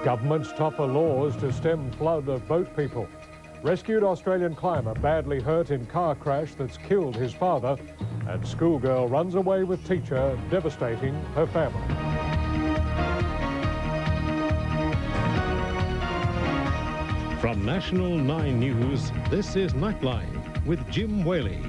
Government's tougher laws to stem flood of boat people. Rescued Australian climber badly hurt in car crash that's killed his father. And schoolgirl runs away with teacher, devastating her family. From National 9 News, this is Nightline with Jim Waley.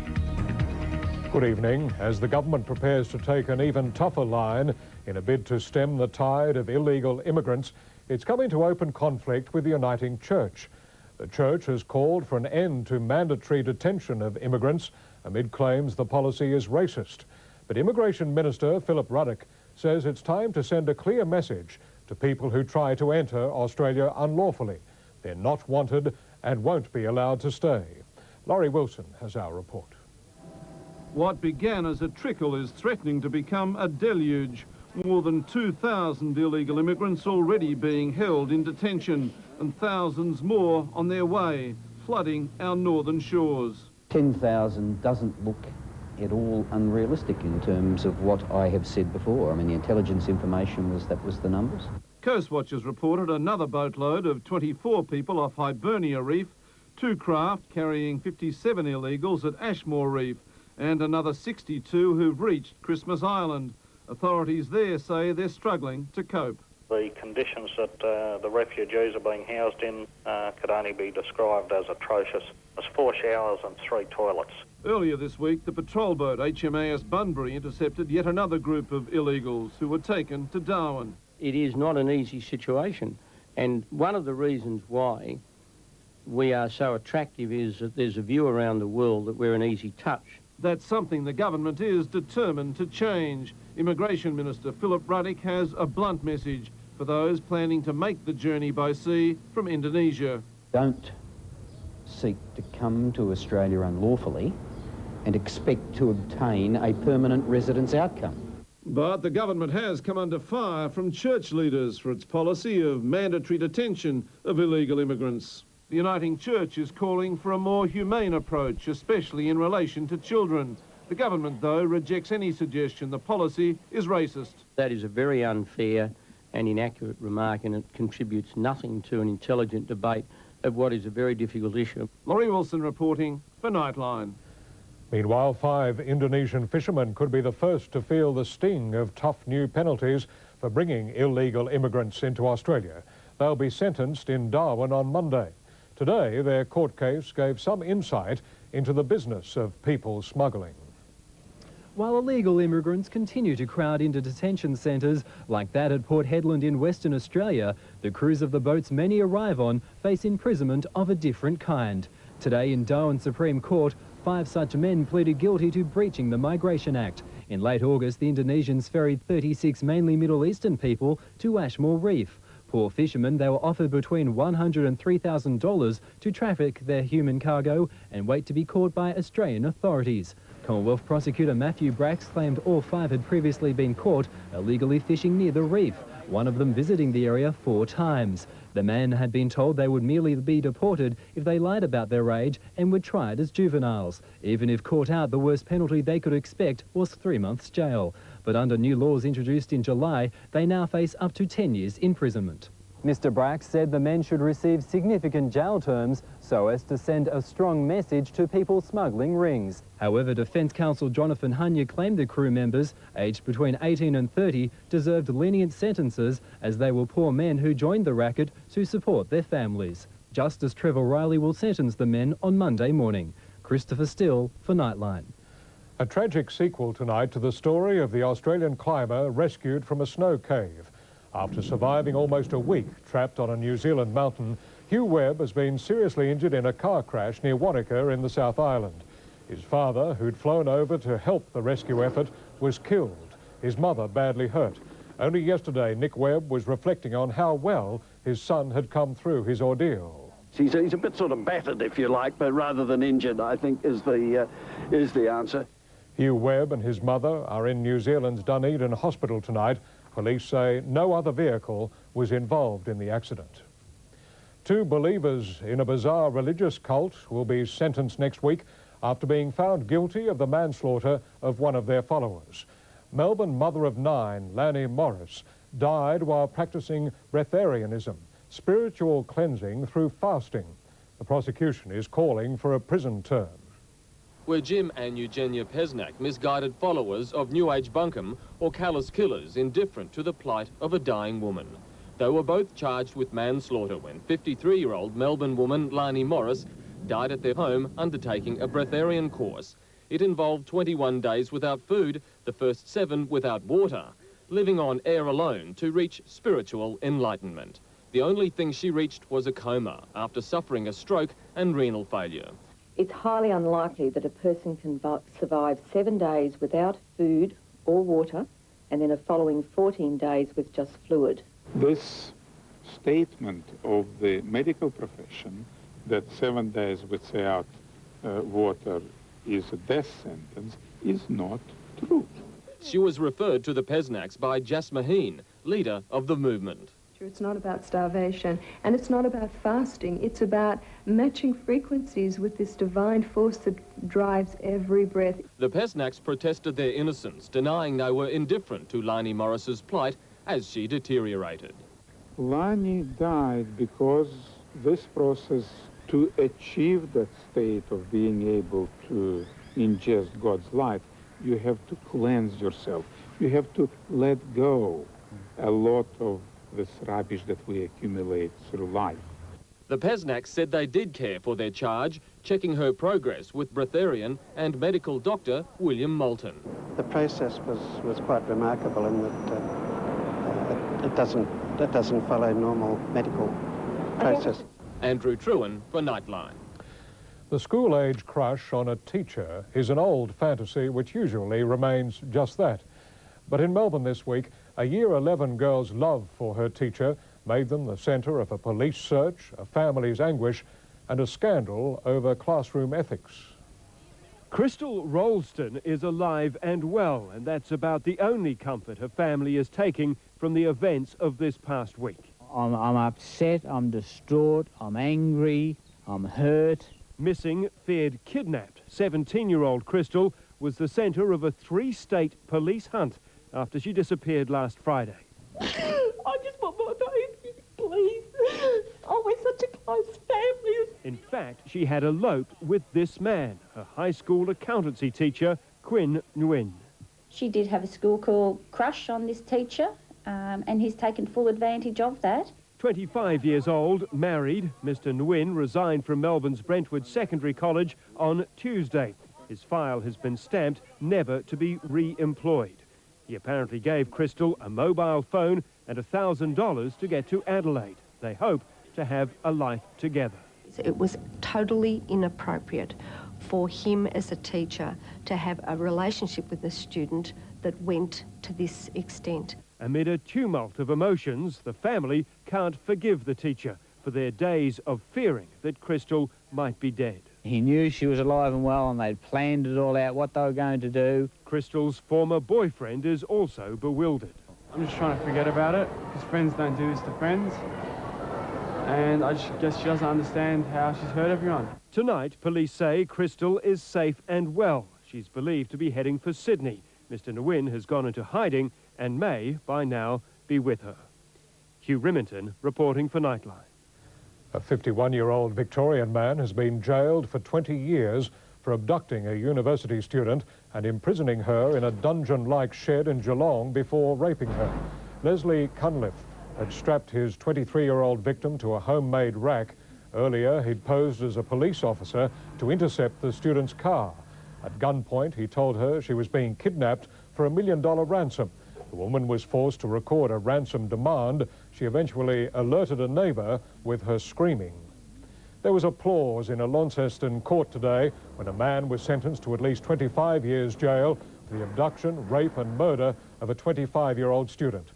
Good evening. As the government prepares to take an even tougher line in a bid to stem the tide of illegal immigrants, it's come into open conflict with the Uniting Church. The Church has called for an end to mandatory detention of immigrants amid claims the policy is racist. But Immigration Minister Philip Ruddock says it's time to send a clear message to people who try to enter Australia unlawfully. They're not wanted and won't be allowed to stay. Laurie Wilson has our report. What began as a trickle is threatening to become a deluge. More than 2,000 illegal immigrants already being held in detention and thousands more on their way, flooding our northern shores. 10,000 doesn't look at all unrealistic in terms of what I have said before. I mean, the intelligence information was that was the numbers. Coastwatch has reported another boatload of 24 people off Hibernia Reef, 2 craft carrying 57 illegals at Ashmore Reef, and another 62 who've reached Christmas Island. Authorities there say they're struggling to cope. The conditions that the refugees are being housed in could only be described as atrocious. There's 4 showers and 3 toilets. Earlier this week, the patrol boat HMAS Bunbury intercepted yet another group of illegals who were taken to Darwin. It is not an easy situation, and one of the reasons why we are so attractive is that there's a view around the world that we're an easy touch. That's something the government is determined to change. Immigration Minister Philip Ruddock has a blunt message for those planning to make the journey by sea from Indonesia. Don't seek to come to Australia unlawfully and expect to obtain a permanent residence outcome. But the government has come under fire from church leaders for its policy of mandatory detention of illegal immigrants. The Uniting Church is calling for a more humane approach, especially in relation to children. The government, though, rejects any suggestion the policy is racist. That is a very unfair and inaccurate remark, and it contributes nothing to an intelligent debate of what is a very difficult issue. Laurie Wilson reporting for Nightline. Meanwhile, 5 Indonesian fishermen could be the first to feel the sting of tough new penalties for bringing illegal immigrants into Australia. They'll be sentenced in Darwin on Monday. Today, their court case gave some insight into the business of people smuggling. While illegal immigrants continue to crowd into detention centres like that at Port Hedland in Western Australia, the crews of the boats many arrive on face imprisonment of a different kind. Today in Darwin Supreme Court, 5 such men pleaded guilty to breaching the Migration Act. In late August, the Indonesians ferried 36 mainly Middle Eastern people to Ashmore Reef. Poor fishermen, they were offered between $100 and $3,000 to traffic their human cargo and wait to be caught by Australian authorities. Commonwealth prosecutor Matthew Bracks claimed all 5 had previously been caught illegally fishing near the reef, one of them visiting the area 4 times. The men had been told they would merely be deported if they lied about their age and were tried as juveniles. Even if caught out, the worst penalty they could expect was 3 months jail. But under new laws introduced in July, they now face up to 10 years imprisonment. Mr. Bracks said the men should receive significant jail terms so as to send a strong message to people smuggling rings. However, Defence Counsel Jonathan Hunya claimed the crew members, aged between 18 and 30, deserved lenient sentences as they were poor men who joined the racket to support their families. Justice Trevor Riley will sentence the men on Monday morning. Christopher Still for Nightline. A tragic sequel tonight to the story of the Australian climber rescued from a snow cave. After surviving almost a week trapped on a New Zealand mountain, Hugh Webb has been seriously injured in a car crash near Wanaka in the South Island. His father, who'd flown over to help the rescue effort, was killed. His mother badly hurt. Only yesterday, Nick Webb was reflecting on how well his son had come through his ordeal. He's a bit sort of battered, if you like, but rather than injured, I think is the answer. Hugh Webb and his mother are in New Zealand's Dunedin hospital tonight. Police say no other vehicle was involved in the accident. 2 believers in a bizarre religious cult will be sentenced next week after being found guilty of the manslaughter of one of their followers. Melbourne mother of 9, Lanny Morris, died while practicing breatharianism, spiritual cleansing through fasting. The prosecution is calling for a prison term. Were Jim and Eugenia Pesnak misguided followers of New Age bunkum or callous killers indifferent to the plight of a dying woman? They were both charged with manslaughter when 53-year-old Melbourne woman Lani Morris died at their home undertaking a breatharian course. It involved 21 days without food, the first 7 without water, living on air alone to reach spiritual enlightenment. The only thing she reached was a coma after suffering a stroke and renal failure. It's highly unlikely that a person can survive 7 days without food or water and then a following 14 days with just fluid. This statement of the medical profession that 7 days without water is a death sentence is not true. She was referred to the Pesnaks by Jas Maheen, leader of the movement. It's not about starvation, and it's not about fasting. It's about matching frequencies with this divine force that drives every breath. The Pesnaks protested their innocence, denying they were indifferent to Lani Morris's plight as she deteriorated. Lani died because this process to achieve that state of being able to ingest God's life, you have to cleanse yourself. You have to let go a lot of this rubbish that we accumulate through life. The Pesnaks said they did care for their charge, checking her progress with breatharian and medical doctor William Moulton. The process was quite remarkable in that it doesn't follow normal medical process. Andrew Trewin for Nightline. The school-age crush on a teacher is an old fantasy which usually remains just that. But in Melbourne this week, a Year 11 girl's love for her teacher made them the centre of a police search, a family's anguish, and a scandal over classroom ethics. Crystal Rollston is alive and well, and that's about the only comfort her family is taking from the events of this past week. I'm upset, I'm distraught, I'm angry, I'm hurt. Missing, feared, kidnapped 17-year-old Crystal was the centre of a 3-state police hunt after she disappeared last Friday. I just want my baby, please. Oh, we're such a close family. In fact, she had eloped with this man, her high school accountancy teacher, Quinn Nguyen. She did have a school called crush on this teacher, and he's taken full advantage of that. 25 years old, married, Mr. Nguyen resigned from Melbourne's Brentwood Secondary College on Tuesday. His file has been stamped never to be re-employed. He apparently gave Crystal a mobile phone and $1,000 to get to Adelaide. They hope to have a life together. It was totally inappropriate for him as a teacher to have a relationship with a student that went to this extent. Amid a tumult of emotions, the family can't forgive the teacher for their days of fearing that Crystal might be dead. He knew she was alive and well, and they'd planned it all out, what they were going to do. Crystal's former boyfriend is also bewildered. I'm just trying to forget about it, because friends don't do this to friends. And I just guess she doesn't understand how she's hurt everyone. Tonight, police say Crystal is safe and well. She's believed to be heading for Sydney. Mr. Nguyen has gone into hiding and may, by now, be with her. Hugh Riminton reporting for Nightline. A 51-year-old Victorian man has been jailed for 20 years for abducting a university student and imprisoning her in a dungeon-like shed in Geelong before raping her. Leslie Cunliffe had strapped his 23-year-old victim to a homemade rack. Earlier, he'd posed as a police officer to intercept the student's car. At gunpoint, he told her she was being kidnapped for $1 million ransom. The woman was forced to record a ransom demand. She eventually alerted a neighbour with her screaming. There was applause in a Launceston court today when a man was sentenced to at least 25 years jail for the abduction, rape and murder of a 25-year-old student.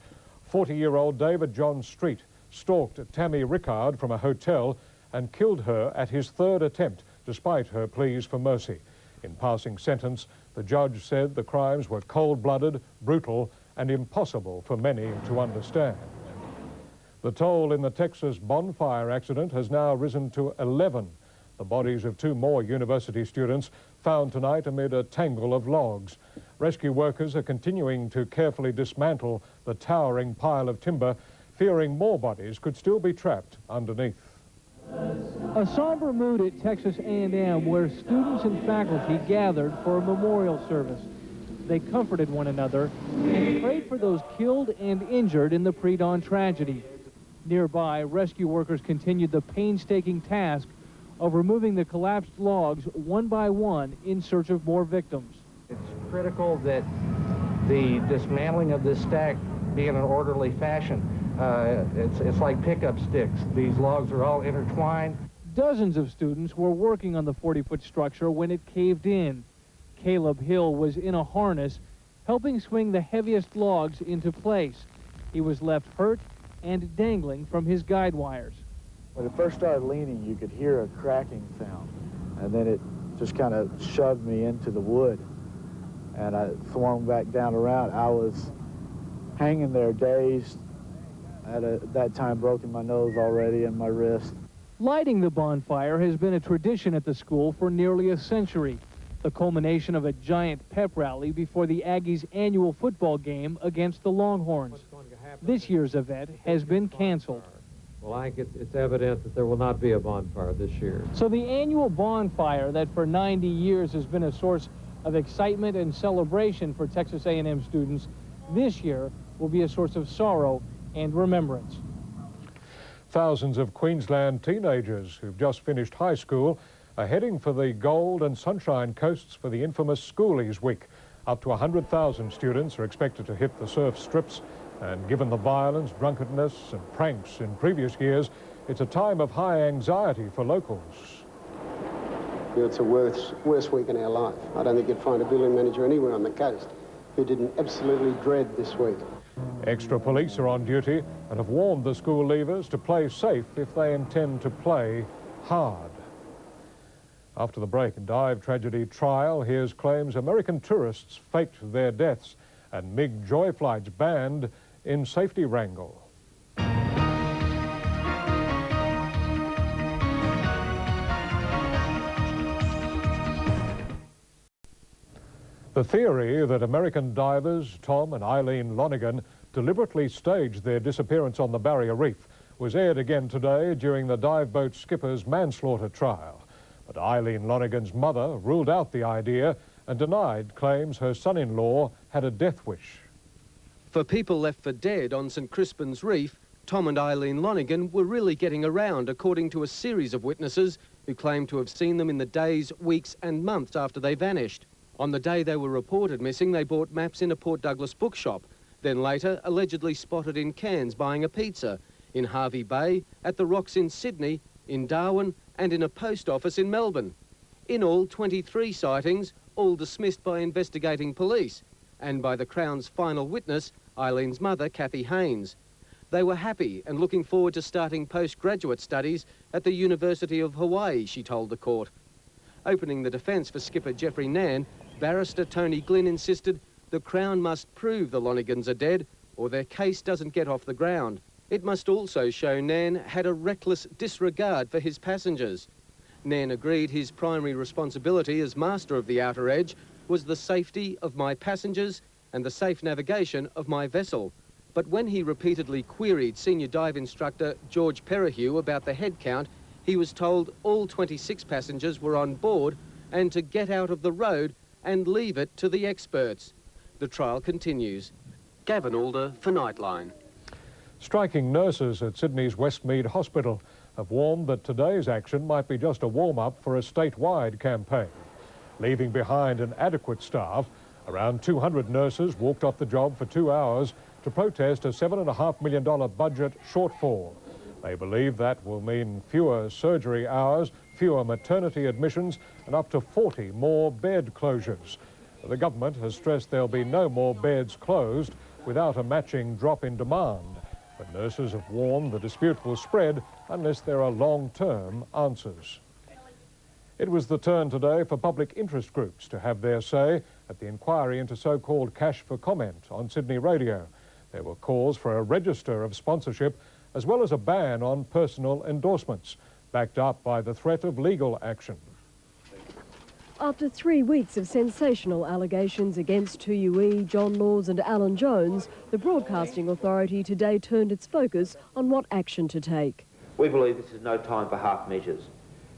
40-year-old David John Street stalked Tammy Rickard from a hotel and killed her at his 3rd attempt, despite her pleas for mercy. In passing sentence, the judge said the crimes were cold-blooded, brutal, and impossible for many to understand. The toll in the Texas bonfire accident has now risen to 11. The bodies of 2 more university students found tonight amid a tangle of logs. Rescue workers are continuing to carefully dismantle the towering pile of timber, fearing more bodies could still be trapped underneath. A somber mood at Texas A&M, where students and faculty gathered for a memorial service. They comforted one another and prayed for those killed and injured in the pre-dawn tragedy. Nearby, rescue workers continued the painstaking task of removing the collapsed logs one by one in search of more victims. It's critical that the dismantling of this stack be in an orderly fashion. It's like pickup sticks. These logs are all intertwined. Dozens of students were working on the 40-foot structure when it caved in. Caleb Hill was in a harness, helping swing the heaviest logs into place. He was left hurt and dangling from his guide wires. When it first started leaning, you could hear a cracking sound, and then it just kind of shoved me into the wood, and I swung back down around. I was hanging there dazed. I had at that time broken my nose already and my wrist. Lighting the bonfire has been a tradition at the school for nearly a century, the culmination of a giant pep rally before the Aggies' annual football game against the Longhorns. This year's event has been canceled. Well, I think it's evident that there will not be a bonfire this year. So the annual bonfire that for 90 years has been a source of excitement and celebration for Texas A&M students, this year will be a source of sorrow and remembrance. Thousands of Queensland teenagers who've just finished high school are heading for the Gold and Sunshine Coasts for the infamous Schoolies Week. Up to 100,000 students are expected to hit the surf strips, and given the violence, drunkenness and pranks in previous years, it's a time of high anxiety for locals. It's the worst week in our life. I don't think you'd find a building manager anywhere on the coast who didn't absolutely dread this week. Extra police are on duty and have warned the school leavers to play safe if they intend to play hard. After the break and dive tragedy trial, here's claims American tourists faked their deaths and MiG joy flights banned in safety wrangle. The theory that American divers Tom and Eileen Lonigan deliberately staged their disappearance on the Barrier Reef was aired again today during the dive boat skipper's manslaughter trial. But Eileen Lonigan's mother ruled out the idea and denied claims her son-in-law had a death wish. For people left for dead on St Crispin's Reef, Tom and Eileen Lonigan were really getting around, according to a series of witnesses who claimed to have seen them in the days, weeks and months after they vanished. On the day they were reported missing, they bought maps in a Port Douglas bookshop, then later allegedly spotted in Cairns buying a pizza, in Harvey Bay, at the Rocks in Sydney, in Darwin and in a post office in Melbourne. In all, 23 sightings, all dismissed by investigating police and by the Crown's final witness, Eileen's mother, Kathy Haynes. They were happy and looking forward to starting postgraduate studies at the University of Hawaii, she told the court. Opening the defence for skipper Jeffrey Nan, barrister Tony Glynn insisted the Crown must prove the Lonigans are dead or their case doesn't get off the ground. It must also show Nan had a reckless disregard for his passengers. Nan agreed his primary responsibility as master of the Outer Edge was the safety of my passengers and the safe navigation of my vessel. But when he repeatedly queried senior dive instructor George Perihue about the head count, he was told all 26 passengers were on board and to get out of the road and leave it to the experts. The trial continues. Gavin Alder for Nightline. Striking nurses at Sydney's Westmead Hospital have warned that today's action might be just a warm-up for a statewide campaign. Leaving behind an adequate staff, around 200 nurses walked off the job for 2 hours to protest a $7.5 million budget shortfall. They believe that will mean fewer surgery hours, fewer maternity admissions, and up to 40 more bed closures. The government has stressed there'll be no more beds closed without a matching drop in demand. But nurses have warned the dispute will spread unless there are long-term answers. It was the turn today for public interest groups to have their say at the inquiry into so-called cash for comment on Sydney radio. There were calls for a register of sponsorship as well as a ban on personal endorsements, backed up by the threat of legal action. After 3 weeks of sensational allegations against 2UE, John Laws and Alan Jones, the Broadcasting Authority today turned its focus on what action to take. We believe this is no time for half measures.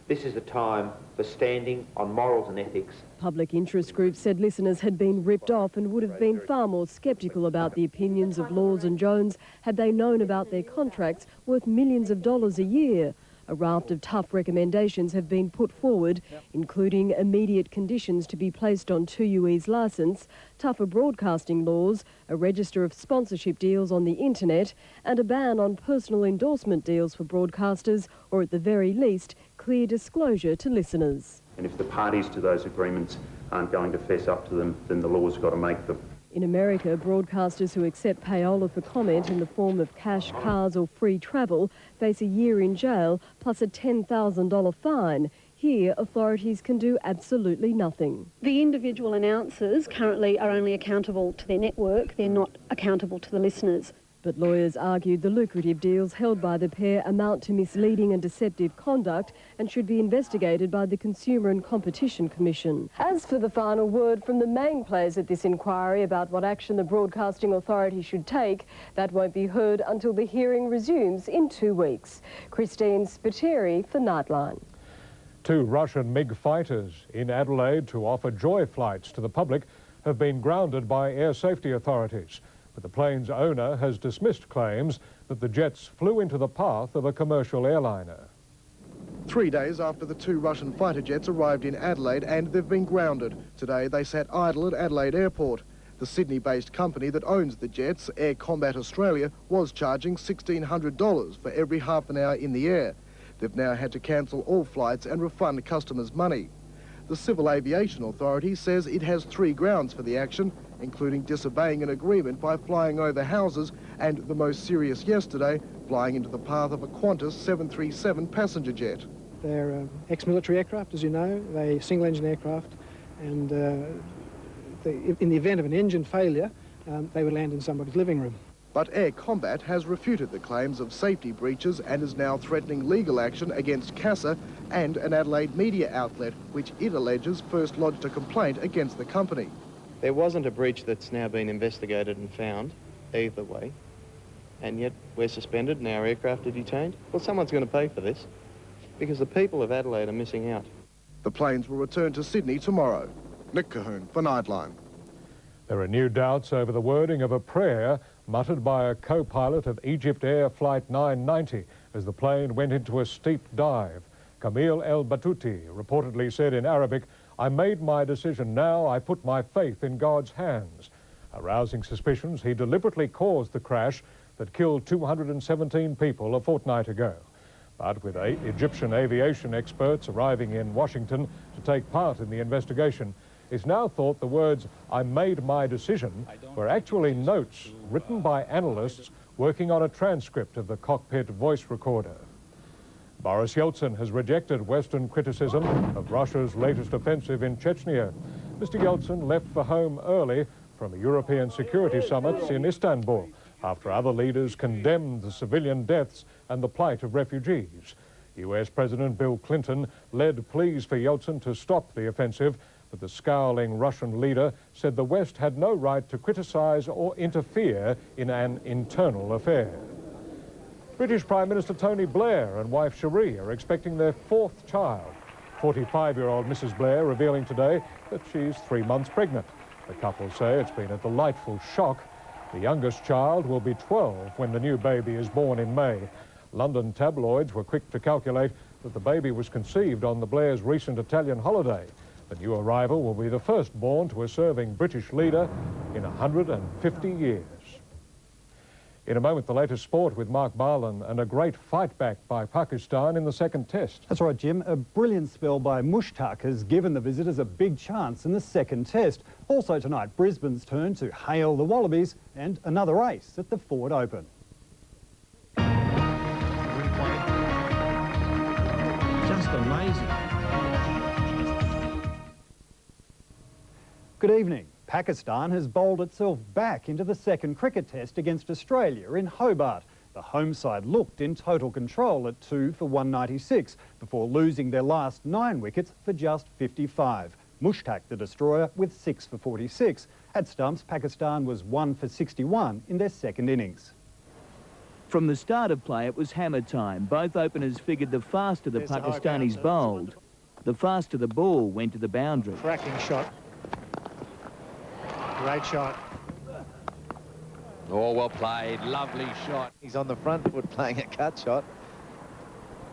This is the time for standing on morals and ethics. Public interest groups said listeners had been ripped off and would have been far more sceptical about the opinions of Laws and Jones had they known about their contracts worth millions of dollars a year. A raft of tough recommendations have been put forward, including immediate conditions to be placed on 2UE's licence, tougher broadcasting laws, a register of sponsorship deals on the internet, and a ban on personal endorsement deals for broadcasters, or at the very least, clear disclosure to listeners. And if the parties to those agreements aren't going to fess up to them, then the law's got to make them. In America, broadcasters who accept payola for comment in the form of cash, cars or free travel face a year in jail plus a $10,000 fine. Here, authorities can do absolutely nothing. The individual announcers currently are only accountable to their network. They're not accountable to the listeners. But lawyers argued the lucrative deals held by the pair amount to misleading and deceptive conduct and should be investigated by the Consumer and Competition Commission. As for the final word from the main players at this inquiry about what action the Broadcasting Authority should take, that won't be heard until the hearing resumes in 2 weeks. Christine Spiteri for Nightline. 2 Russian MiG fighters in Adelaide to offer joy flights to the public have been grounded by air safety authorities. But the plane's owner has dismissed claims that the jets flew into the path of a commercial airliner. 3 days after the 2 Russian fighter jets arrived in Adelaide and they've been grounded. Today they sat idle at Adelaide Airport. The Sydney-based company that owns the jets, Air Combat Australia, was charging $1,600 for every half an hour in the air. They've now had to cancel all flights and refund customers' money. The Civil Aviation Authority says it has 3 grounds for the action, including disobeying an agreement by flying over houses and, the most serious yesterday, flying into the path of a Qantas 737 passenger jet. They're ex-military aircraft, as you know. They're single-engine aircraft, and in the event of an engine failure, they would land in somebody's living room. But Air Combat has refuted the claims of safety breaches and is now threatening legal action against CASA and an Adelaide media outlet, which it alleges first lodged a complaint against the company. There wasn't a breach that's now been investigated and found, either way, and yet we're suspended and our aircraft are detained. Well, someone's going to pay for this, because the people of Adelaide are missing out. The planes will return to Sydney tomorrow. Nick Cahoon for Nightline. There are new doubts over the wording of a prayer muttered by a co-pilot of Egypt Air Flight 990 as the plane went into a steep dive. Camille El Batouti reportedly said in Arabic, "I made my decision now, I put my faith in God's hands." Arousing suspicions, he deliberately caused the crash that killed 217 people a fortnight ago. But with Egyptian aviation experts arriving in Washington to take part in the investigation, it's now thought the words, "I made my decision," were actually notes written by analysts working on a transcript of the cockpit voice recorder. Boris Yeltsin has rejected Western criticism of Russia's latest offensive in Chechnya. Mr. Yeltsin left for home early from a European security summit in Istanbul after other leaders condemned the civilian deaths and the plight of refugees. US President Bill Clinton led pleas for Yeltsin to stop the offensive, but the scowling Russian leader said the West had no right to criticize or interfere in an internal affair. British Prime Minister Tony Blair and wife Cherie are expecting their 4th child. 45-year-old Mrs. Blair revealing today that she's 3 months pregnant. The couple say it's been a delightful shock. The youngest child will be 12 when the new baby is born in May. London tabloids were quick to calculate that the baby was conceived on the Blairs' recent Italian holiday. The new arrival will be the first born to a serving British leader in 150 years. In a moment, the latest sport with Mark Barlin and a great fight back by Pakistan in the 2nd test. That's right, Jim. A brilliant spell by Mushtaq has given the visitors a big chance in the 2nd test. Also tonight, Brisbane's turn to hail the Wallabies and another race at the Ford Open. Just amazing. Good evening. Pakistan has bowled itself back into the 2nd cricket test against Australia in Hobart. The home side looked in total control at 2 for 196 before losing their last 9 wickets for just 55. Mushtaq, the destroyer, with 6 for 46. At stumps, Pakistan was 1 for 61 in their second innings. From the start of play, it was hammer time. Both openers figured the faster the Pakistanis bowled, the faster the ball went to the boundary. Cracking shot. Great shot. Oh, well played. Lovely shot. He's on the front foot playing a cut shot.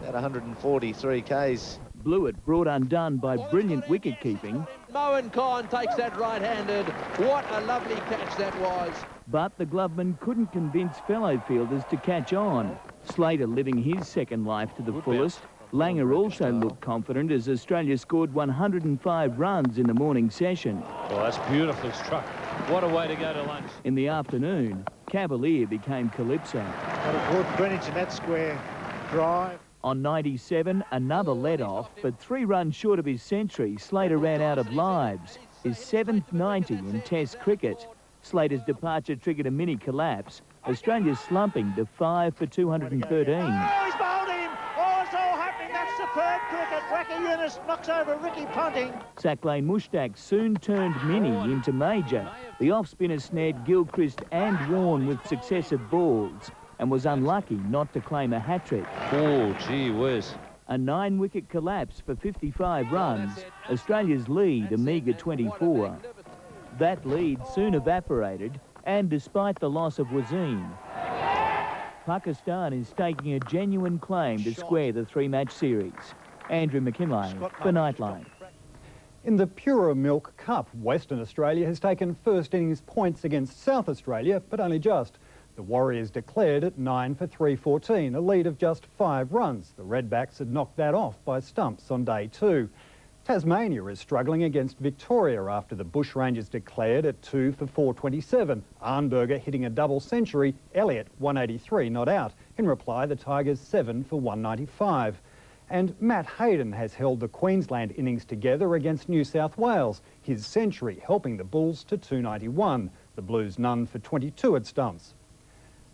About 143 Ks. Blewett brought undone by brilliant wicket-keeping. Mohan Khan takes that right-handed. What a lovely catch that was. But the gloveman couldn't convince fellow fielders to catch on. Slater living his second life to the fullest. Langer also looked confident as Australia scored 105 runs in the morning session. Oh, that's beautifully struck. What a way to go to lunch. In the afternoon, Cavalier became Calypso. What a good Greenwich in that square drive. On 97, another let-off, but 3 runs short of his century, Slater ran out of lives. His 7th 90 in Test cricket. Slater's departure triggered a mini collapse. Australia slumping to 5 for 213. Oh, he's bowled him! Oh, it's all happening. That's superb cricket. Wacky Yunus knocks over Ricky Ponting. Saqlain Mushtaq soon turned mini into major. The off-spinner snared Gilchrist and Warne with successive balls and was unlucky not to claim a hat-trick. Oh, gee whiz. A 9-wicket collapse for 55 runs. Australia's lead a meagre 24. That lead soon evaporated, and despite the loss of Wasim, Pakistan is taking a genuine claim to square the 3-match series. Andrew McKinlay for Nightline. In the Pura Milk Cup, Western Australia has taken first innings points against South Australia, but only just. The Warriors declared at 9 for 314, a lead of just 5 runs. The Redbacks had knocked that off by stumps on day 2. Tasmania is struggling against Victoria after the Bushrangers declared at 2 for 427. Arnberger hitting a double century, Elliott 183 not out. In reply, the Tigers 7 for 195. And Matt Hayden has held the Queensland innings together against New South Wales, his century helping the Bulls to 291. The Blues none for 22 at stumps.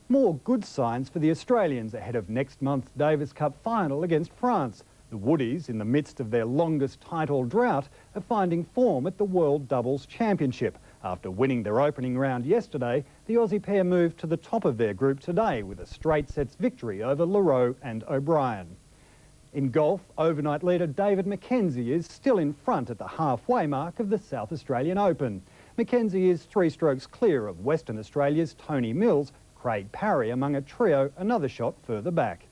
More good signs for the Australians ahead of next month's Davis Cup final against France. The Woodies, in the midst of their longest title drought, are finding form at the World Doubles Championship. After winning their opening round yesterday, the Aussie pair moved to the top of their group today with a straight sets victory over Leroux and O'Brien. In golf, overnight leader David McKenzie is still in front at the halfway mark of the South Australian Open. McKenzie is 3 strokes clear of Western Australia's Tony Mills, Craig Parry among a trio another shot further back.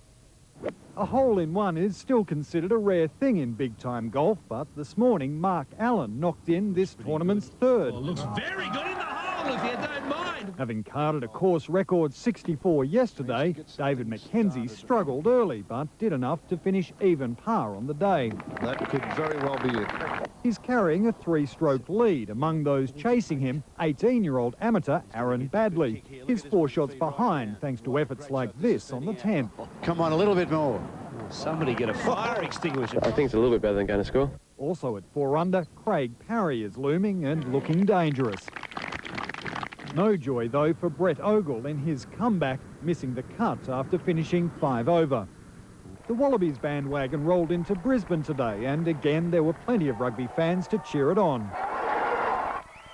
A hole-in-one is still considered a rare thing in big-time golf, but this morning Mark Allen knocked in this tournament's 3rd. Oh, looks very good in the hole, if you don't mind. Having carded a course record 64 yesterday, David McKenzie struggled early, but did enough to finish even par on the day. That could very well be it. He's carrying a 3-stroke lead. Among those chasing him, 18-year-old amateur Aaron Badley. He's 4 shots behind, thanks to efforts like this on the 10th. Come on, a little bit more. Somebody get a fire extinguisher. I think it's a little bit better than going to score. Also at 4 under, Craig Parry is looming and looking dangerous. No joy, though, for Brett Ogle in his comeback, missing the cut after finishing 5 over. The Wallabies bandwagon rolled into Brisbane today, and again there were plenty of rugby fans to cheer it on.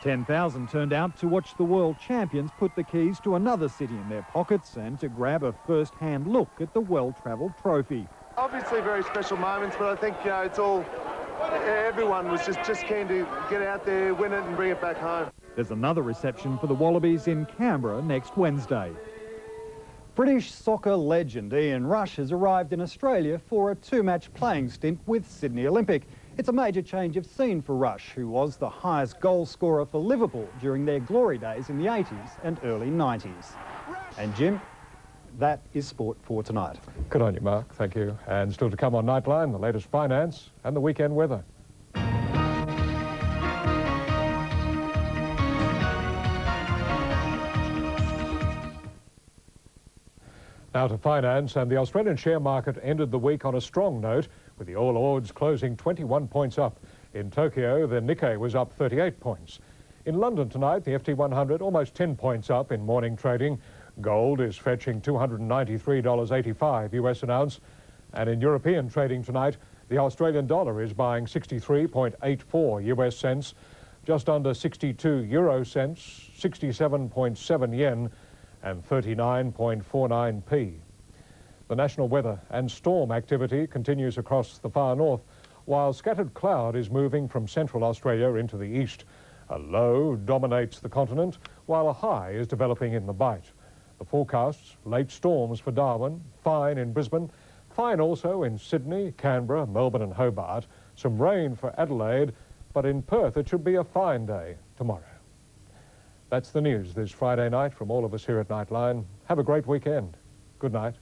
10,000 turned out to watch the world champions put the keys to another city in their pockets and to grab a first-hand look at the well-travelled trophy. Obviously very special moments, but I think, you know, it's all, everyone was just keen to get out there, win it and bring it back home. There's another reception for the Wallabies in Canberra next Wednesday. British soccer legend Ian Rush has arrived in Australia for a 2-match playing stint with Sydney Olympic. It's a major change of scene for Rush, who was the highest goal scorer for Liverpool during their glory days in the 80s and early 90s. And Jim, that is sport for tonight. Good on you, Mark. Thank you. And still to come on Nightline, the latest finance and the weekend weather. Now to finance, and the Australian share market ended the week on a strong note, with the All Ords closing 21 points up. In Tokyo, the Nikkei was up 38 points. In London tonight, the FT100 almost 10 points up in morning trading. Gold is fetching $293.85 US an ounce. And in European trading tonight, The Australian dollar is buying 63.84 US cents, just under 62 euro cents, 67.7 yen and 39.49p. The national weather and storm activity continues across the far north, while scattered cloud is moving from central Australia into the east. A low dominates the continent, while a high is developing in the Bight. The forecasts: late storms for Darwin, fine in Brisbane, fine also in Sydney, Canberra, Melbourne and Hobart, some rain for Adelaide, but in Perth it should be a fine day tomorrow. That's the news this Friday night from all of us here at Nightline. Have a great weekend. Good night.